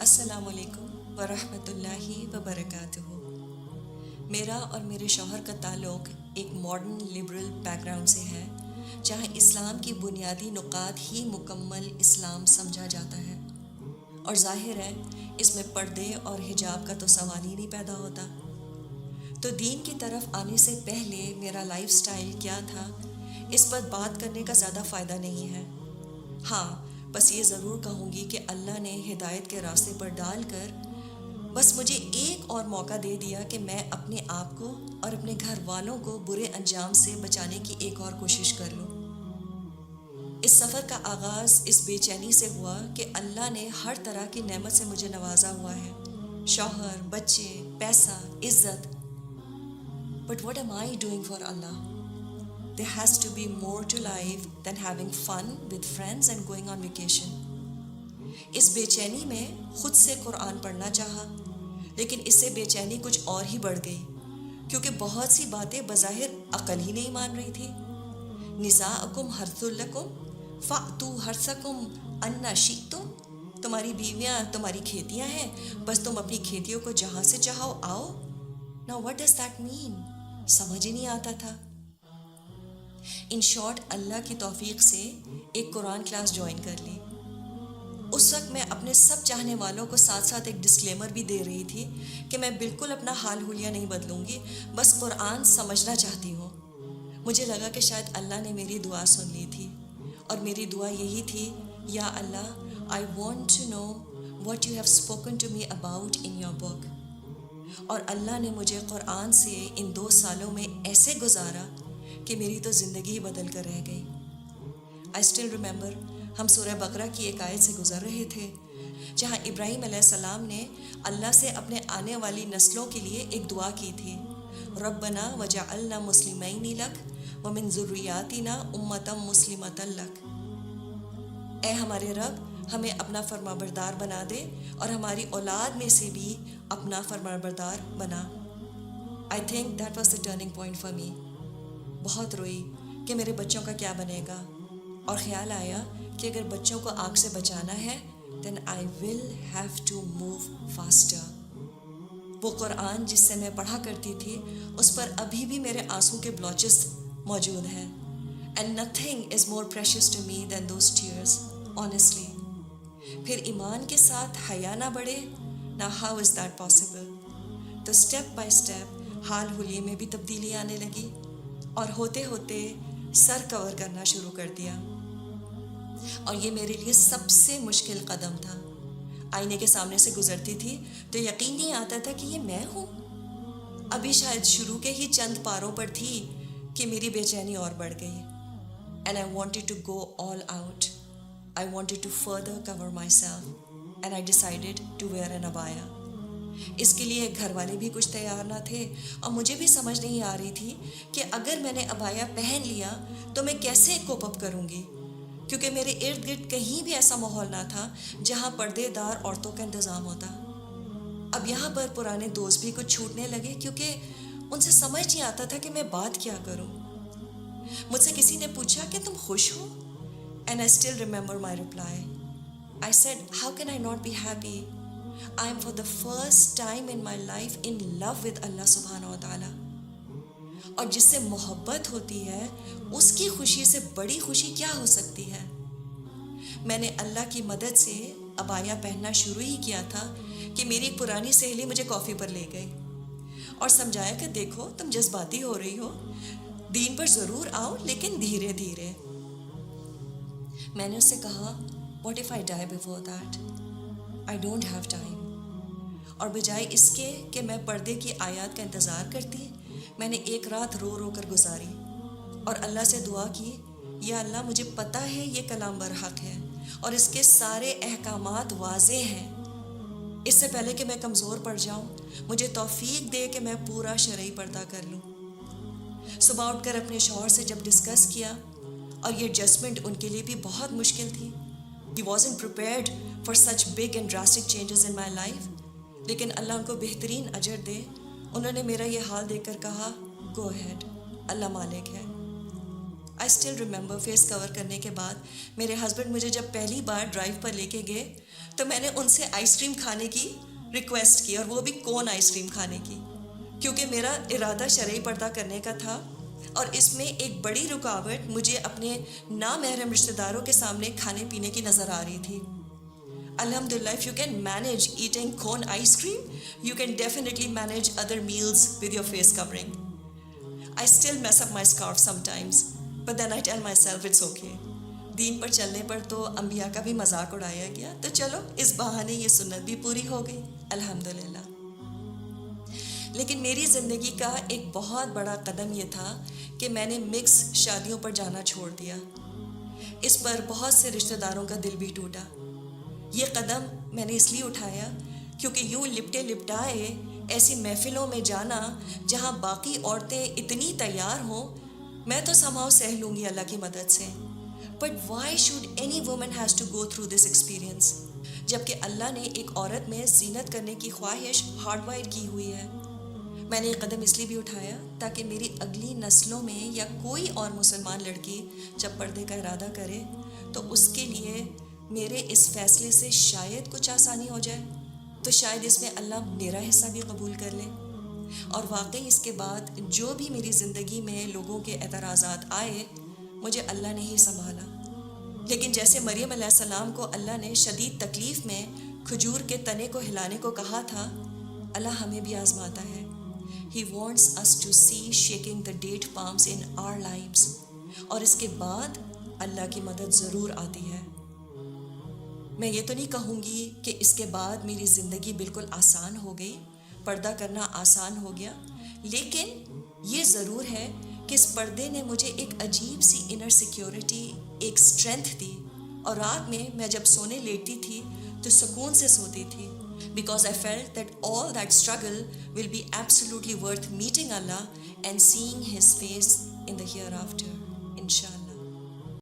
السلام علیکم ورحمۃ اللہ وبرکاتہ۔ میرا اور میرے شوہر کا تعلق ایک ماڈرن لبرل بیک گراؤنڈ سے ہے، جہاں اسلام کی بنیادی نکات ہی مکمل اسلام سمجھا جاتا ہے، اور ظاہر ہے اس میں پردے اور حجاب کا تو سوال ہی نہیں پیدا ہوتا۔ تو دین کی طرف آنے سے پہلے میرا لائف سٹائل کیا تھا، اس پر بات کرنے کا زیادہ فائدہ نہیں ہے۔ ہاں، بس یہ ضرور کہوں گی کہ اللہ نے ہدایت کے راستے پر ڈال کر بس مجھے ایک اور موقع دے دیا کہ میں اپنے آپ کو اور اپنے گھر والوں کو برے انجام سے بچانے کی ایک اور کوشش کر لوں۔ اس سفر کا آغاز اس بے چینی سے ہوا کہ اللہ نے ہر طرح کی نعمت سے مجھے نوازا ہوا ہے، شوہر، بچے، پیسہ، عزت۔ But what am I doing for Allah? There has to be more to life than having fun with friends and going on vacation. اس بے چینی میں خود سے قرآن پڑھنا چاہا، لیکن اس سے بے چینی کچھ اور ہی بڑھ گئی، کیونکہ بہت سی باتیں بظاہر عقل ہی نہیں مان رہی تھی۔ نساؤکم حرث لکم فأتوا حرثکم انا شئتم، تمہاری بیویاں تمہاری کھیتیاں ہیں، بس تم اپنی کھیتیوں کو جہاں سے چاہو آؤ۔ Now what does that mean؟ سمجھ ہی نہیں آتا تھا۔ ان شارٹ، اللہ کی توفیق سے ایک قرآن کلاس جوائن کر لی۔ اس وقت میں اپنے سب چاہنے والوں کو ساتھ ساتھ ایک ڈسکلیمر بھی دے رہی تھی کہ میں بالکل اپنا حال حلیہ نہیں بدلوں گی، بس قرآن سمجھنا چاہتی ہوں۔ مجھے لگا کہ شاید اللہ نے میری دعا سن لی تھی، اور میری دعا یہی تھی، یا اللہ، I want to know what you have spoken to me about in your book۔ اور اللہ نے مجھے قرآن سے ان 2 سالوں میں ایسے گزارا کہ میری تو زندگی ہی بدل کر رہ گئی۔ I still remember، ہم سورہ بقرہ کی ایک آیت سے گزر رہے تھے، جہاں ابراہیم علیہ السلام نے اللہ سے اپنے آنے والی نسلوں کے لیے ایک دعا کی تھی، ربنا وجعلنا مسلمین لک ومن ذریاتنا امۃ مسلمۃ لک۔ اے ہمارے رب، ہمیں اپنا فرمانبردار بنا دے اور ہماری اولاد میں سے بھی اپنا فرمانبردار بنا۔ I think that was the turning point for me۔ بہت روئی کہ میرے بچوں کا کیا بنے گا، اور خیال آیا کہ اگر بچوں کو آگ سے بچانا ہے then I will have to move faster۔ وہ قرآن جس سے میں پڑھا کرتی تھی، اس پر ابھی بھی میرے آنسوں کے بلاچز موجود ہیں، and nothing is more precious to me than those tears، honestly۔ پھر ایمان کے ساتھ حیا نہ بڑھے، now how is that possible؟ تو اسٹیپ بائی اسٹیپ حال حلیے میں بھی تبدیلی آنے لگی، اور ہوتے ہوتے سر کور کرنا شروع کر دیا، اور یہ میرے لیے سب سے مشکل قدم تھا۔ آئینے کے سامنے سے گزرتی تھی تو یقین نہیں آتا تھا کہ یہ میں ہوں۔ ابھی شاید شروع کے ہی چند پاروں پر تھی کہ میری بے چینی اور بڑھ گئی، and I wanted to go all out۔ I wanted to further cover myself and I decided to wear an abaya۔ اس کے لیے گھر والے بھی کچھ تیار نہ تھے، اور مجھے بھی سمجھ نہیں آ رہی تھی کہ اگر میں نے ابایا پہن لیا تو میں کیسے کوپ اپ کروں گی، کیونکہ میرے ارد گرد کہیں بھی ایسا ماحول نہ تھا جہاں پردے دار عورتوں کا انتظام ہوتا۔ اب یہاں پر پرانے دوست بھی کچھ چھوٹنے لگے، کیونکہ ان سے سمجھ نہیں آتا تھا کہ میں بات کیا کروں۔ مجھ سے کسی نے پوچھا کہ تم خوش ہو؟ And I still remember my reply۔ I said, how can I not be happy؟ I am for the first time in my life in love with Allah subhanahu wa ta'ala۔ اور جس سے محبت ہوتی ہے اس کی خوشی سے بڑی خوشی کیا ہو سکتی ہے؟ میں نے اللہ کی مدد سے ابایا پہننا شروع ہی کیا تھا کہ میری ایک پرانی سہیلی مجھے کافی پر لے گئی اور سمجھایا کہ دیکھو، تم جذباتی ہو رہی ہو، دین پر ضرور آؤ لیکن دھیرے دھیرے۔ میں نے اس سے کہا، what if I die before that؟ I don't have time۔ اور بجائے اس کے کہ میں پردے کی آیات کا انتظار کرتی، میں نے ایک رات رو رو کر گزاری اور اللہ سے دعا کی، یا اللہ، مجھے پتہ ہے یہ کلام برحق ہے اور اس کے سارے احکامات واضح ہیں۔ اس سے پہلے کہ میں کمزور پڑ جاؤں، مجھے توفیق دے کہ میں پورا شرعی پردہ کر لوں۔ صبح اٹھ کر اپنے شوہر سے جب ڈسکس کیا، اور یہ ایڈجسٹمنٹ ان کے لیے بھی بہت مشکل تھی، He wasn't prepared for such big and drastic changes in my life، لیکن اللہ ان کو بہترین اجر دے، انہوں نے میرا یہ حال دیکھ کر کہا، گو ahead، اللہ مالک ہے۔ آئی اسٹل ریممبر فیس کور کرنے کے بعد میرے ہسبینڈ مجھے جب پہلی بار ڈرائیو پر لے کے گئے تو میں نے ان سے آئس کریم کھانے کی ریکویسٹ کی، اور وہ بھی کون آئس کریم کھانے کی، کیونکہ میرا ارادہ شرعی پردہ کرنے کا تھا، اور اس میں ایک بڑی رکاوٹ مجھے اپنے نامحرم رشتہ داروں کے سامنے کھانے پینے کی نظر آ رہی تھی۔ الحمدللہ if you can manage eating cone ice cream, you can definitely manage other meals with your face covering. I still mess up my scarf sometimes, but then I tell myself it's okay. دین پر چلنے پر تو انبیاء کا بھی مذاق اڑایا گیا، تو چلو اس بہانے یہ سنت بھی پوری ہو گئی الحمدللہ۔ لیکن میری زندگی کا ایک بہت بڑا قدم یہ تھا کہ میں نے مکس شادیوں پر جانا چھوڑ دیا۔ اس پر بہت سے رشتہ داروں کا دل بھی ٹوٹا۔ یہ قدم میں نے اس لیے اٹھایا کیونکہ یوں لپٹے لپٹائے ایسی محفلوں میں جانا جہاں باقی عورتیں اتنی تیار ہوں، میں تو somehow سہ لوں گی اللہ کی مدد سے، but why should any woman has to go through this experience, جبکہ اللہ نے ایک عورت میں زینت کرنے کی خواہش ہارڈ وائر کی ہوئی ہے۔ میں نے یہ قدم اس لیے بھی اٹھایا تاکہ میری اگلی نسلوں میں یا کوئی اور مسلمان لڑکی جب پردے کا ارادہ کرے تو اس کے لیے میرے اس فیصلے سے شاید کچھ آسانی ہو جائے، تو شاید اس میں اللہ میرا حصہ بھی قبول کر لے۔ اور واقعی اس کے بعد جو بھی میری زندگی میں لوگوں کے اعتراضات آئے، مجھے اللہ نے ہی سنبھالا۔ لیکن جیسے مریم علیہ السلام کو اللہ نے شدید تکلیف میں کھجور کے تنے کو ہلانے کو کہا تھا، اللہ ہمیں بھی آزماتا ہے۔ He wants us to see shaking the date palms in our lives، اور اس کے بعد اللہ کی مدد ضرور آتی ہے۔ میں یہ تو نہیں کہوں گی کہ اس کے بعد میری زندگی بالکل آسان ہو گئی، پردہ کرنا آسان ہو گیا، لیکن یہ ضرور ہے کہ اس پردے نے مجھے ایک عجیب سی انر سیکیورٹی، ایک اسٹرینتھ دی، اور رات میں میں جب سونے لیٹتی تھی تو سکون سے سوتی تھی، because I felt that all that struggle will be absolutely worth meeting Allah and seeing His face in the hereafter, inshallah.